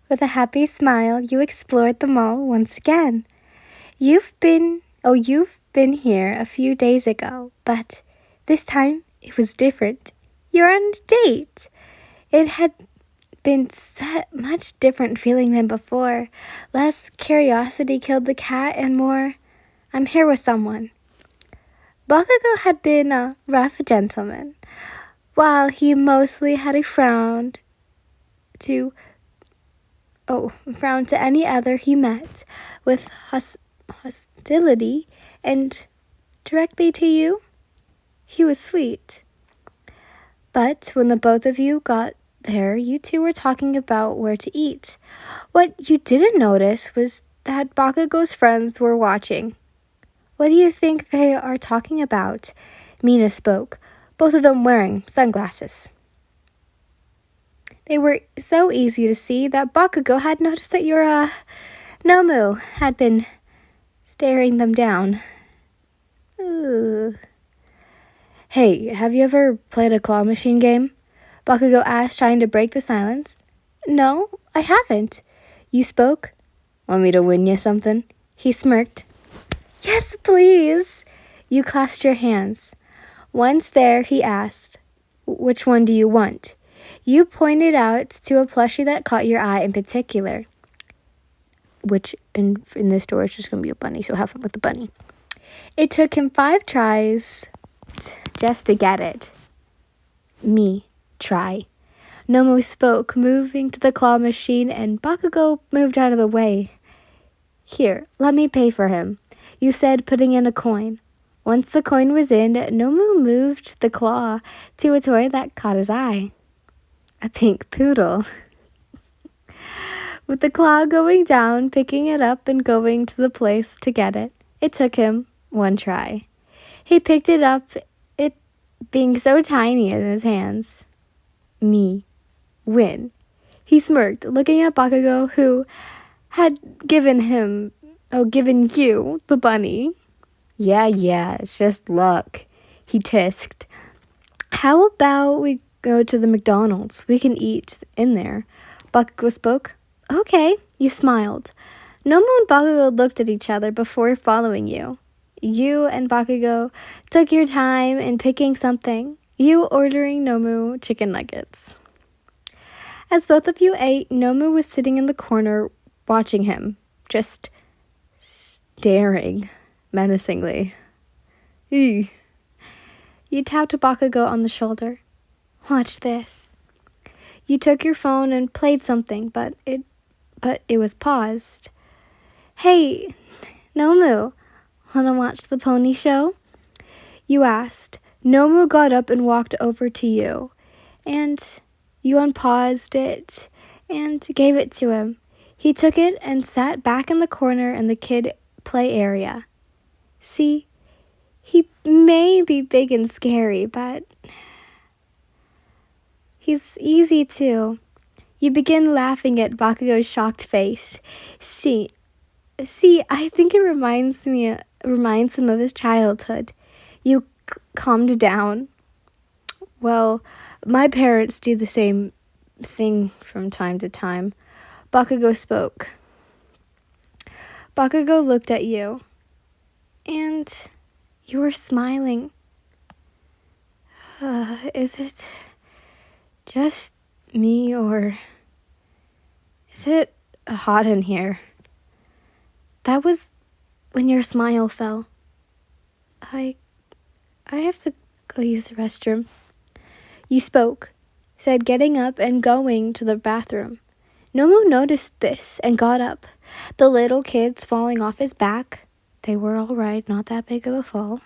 With a happy smile, you explored the mall once again. You've been here a few days ago, but this time it was different. You're on a date. It had been such much different feeling than before. Less curiosity killed the cat and more, I'm here with someone. Bakugou had been a rough gentleman, while he mostly had a to frown to any other he met with hostility, and directly to you, he was sweet. But when the both of you got there, you two were talking about where to eat. What you didn't notice was that Bakugou's friends were watching. What do you think they are talking about? Mina spoke, both of them wearing sunglasses. They were so easy to see that Bakugou had noticed that your, Nomu had been staring them down. Ooh. Hey, have you ever played a claw machine game? Bakugou asked, trying to break the silence. No, I haven't. You spoke? Want me to win you something? He smirked. Yes, please. You clasped your hands. Once there, he asked, which one do you want? You pointed out to a plushie that caught your eye in particular. Which, in this store, is just going to be a bunny, so have fun with the bunny. It took him 5 tries just to get it. Me, try. Nomu spoke, moving to the claw machine, and Bakugou moved out of the way. Here, let me pay for him, you said, putting in a coin. Once the coin was in, Nomu moved the claw to a toy that caught his eye. A pink poodle. With the claw going down, picking it up and going to the place to get it, it took him 1 try. He picked it up, it being so tiny in his hands. Me. Win. He smirked, looking at Bakugou, who had given you the bunny. Yeah, it's just luck, he tisked. How about we go to the McDonald's? We can eat in there. Bakugou spoke. Okay, you smiled. Nomu and Bakugou looked at each other before following you. You and Bakugou took your time in picking something, you ordering Nomu chicken nuggets. As both of you ate, Nomu was sitting in the corner watching him, just staring menacingly. Ew. You tapped Bakugou on the shoulder. Watch this. You took your phone and played something, but it was paused. Hey, Nomu, wanna watch the pony show? You asked. Nomu got up and walked over to you, and you unpaused it and gave it to him. He took it and sat back in the corner in the kid play area. See, he may be big and scary, but he's easy too. You begin laughing at Bakugou's shocked face. See, I think it reminds him of his childhood. You calmed down. Well, my parents do the same thing from time to time. Bakugou spoke. Bakugou looked at you, and you were smiling. Is it just me, or is it hot in here? That was when your smile fell. I have to go use the restroom. You spoke, said, getting up and going to the bathroom. Nomu noticed this and got up. The little kids falling off his back. They were all right, not that big of a fall.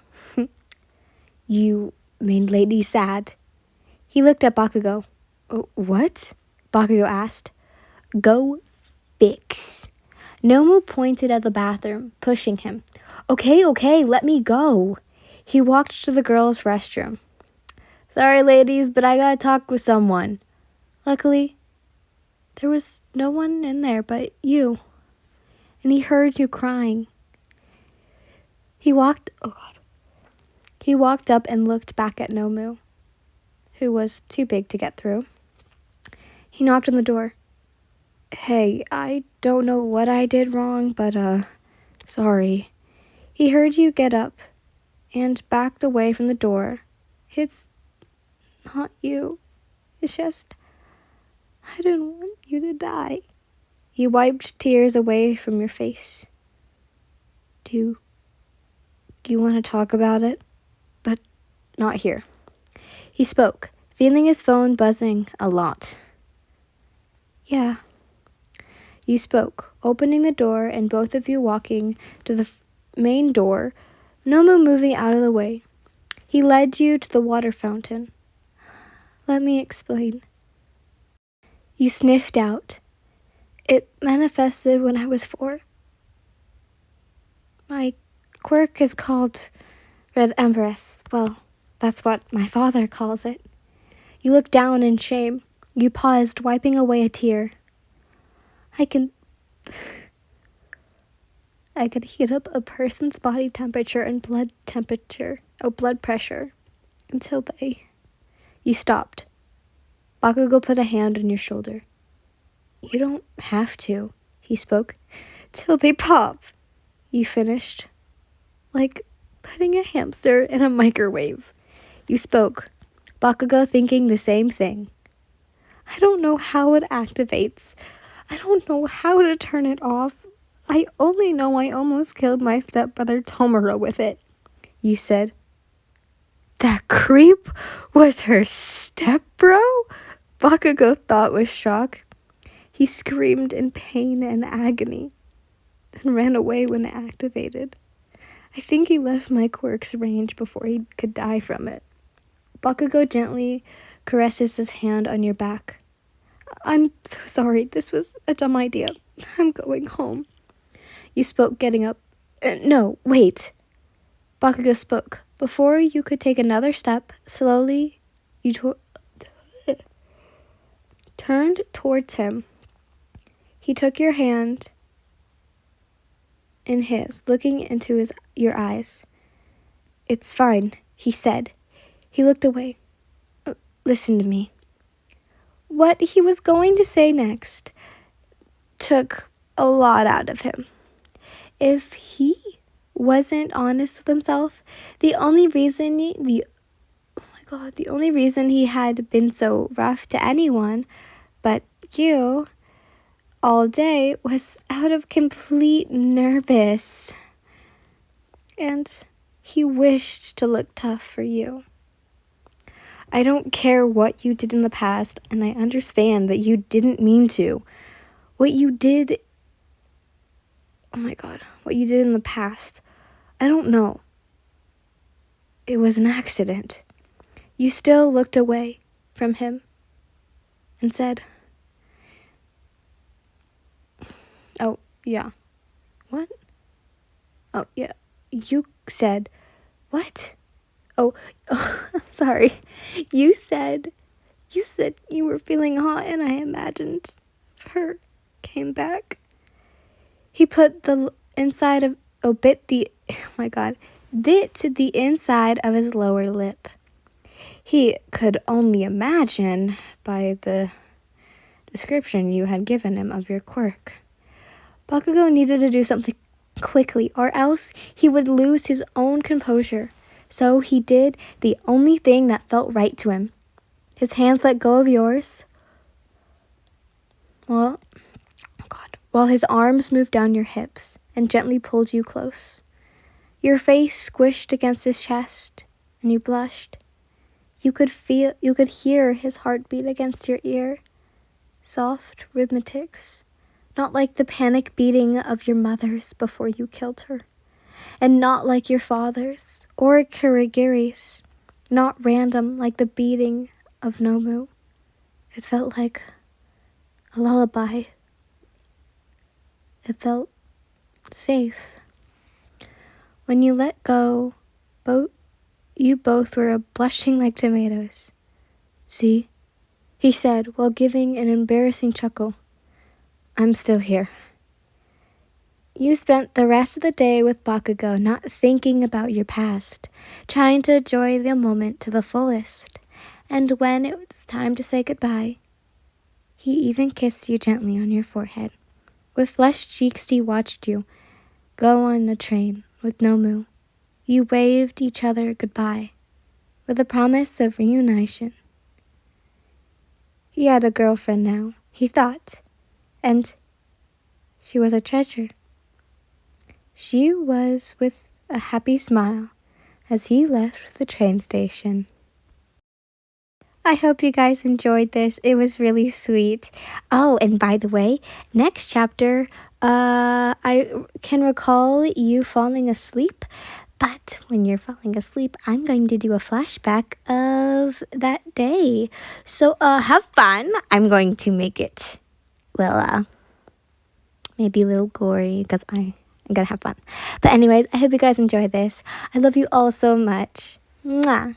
You made Lady sad. He looked at Bakugou. What? Bakugou asked. Go fix. Nomu pointed at the bathroom, pushing him. Okay, let me go. He walked to the girls' restroom. Sorry, ladies, but I gotta talk with someone. Luckily, there was no one in there but you, and he heard you crying. He walked up and looked back at Nomu, who was too big to get through. He knocked on the door. Hey, I don't know what I did wrong, but, sorry. He heard you get up and backed away from the door. It's not you. It's just, I didn't want you to die. You wiped tears away from your face. Do you want to talk about it? But not here. He spoke, feeling his phone buzzing a lot. Yeah. You spoke, opening the door and both of you walking to the main door, Nomu moving out of the way. He led you to the water fountain. Let me explain. You sniffed out. It manifested when I was 4. My quirk is called Red Empress. Well, that's what my father calls it. You looked down in shame. You paused, wiping away a tear. I could heat up a person's body temperature and blood pressure until they... You stopped. Bakugou put a hand on your shoulder. You don't have to, he spoke. Till they pop. You finished. Like putting a hamster in a microwave. You spoke. Bakugou thinking the same thing. I don't know how it activates. I don't know how to turn it off. I only know I almost killed my stepbrother Tomura with it. You said. That creep was her stepbro? Bakugou thought with shock. He screamed in pain and agony, then ran away when it activated. I think he left my quirk's range before he could die from it. Bakugou gently caresses his hand on your back. I'm so sorry, this was a dumb idea. I'm going home. You spoke, getting up. No, wait. Bakugou spoke. Before you could take another step, slowly you turned towards him. He took your hand in his, looking into your eyes. It's fine, he said. He looked away. Listen to me. What he was going to say next took a lot out of him. If he wasn't honest with himself, the only reason he had been so rough to anyone but you all day was out of complete nervous. And he wished to look tough for you. I don't care what you did in the past, and I understand that you didn't mean to. What you did in the past, I don't know. It was an accident. You still looked away from him and said, oh, yeah. What? Oh, yeah. You said, what? Oh, I'm sorry. You said you were feeling hot, and I imagined her came back. He put the inside of, bit the inside of his lower lip. He could only imagine by the description you had given him of your quirk. Bakugou needed to do something quickly, or else he would lose his own composure. So he did the only thing that felt right to him. His hands let go of yours, while his arms moved down your hips and gently pulled you close. Your face squished against his chest, and you blushed. You could hear his heartbeat against your ear, soft rhythmics, not like the panic beating of your mother's before you killed her, and not like your father's or Kirigiri's, not random like the beating of Nomu. It felt like a lullaby. It felt safe. When you let go, you both were blushing like tomatoes. See? He said while giving an embarrassing chuckle. I'm still here. You spent the rest of the day with Bakugou, not thinking about your past, trying to enjoy the moment to the fullest. And when it was time to say goodbye, He even kissed you gently on your forehead. With flushed cheeks, he watched you go on a train with no moo. You waved each other goodbye with a promise of reunition. He had a girlfriend now, he thought, and she was a treasure. She was with a happy smile as he left the train station. I hope you guys enjoyed this. It was really sweet. Oh, and by the way, next chapter, I can recall you falling asleep. But when you're falling asleep, I'm going to do a flashback of that day. So, have fun. I'm going to make it, well, maybe a little gory because I'm gonna have fun. But anyways, I hope you guys enjoyed this. I love you all so much. Mwah.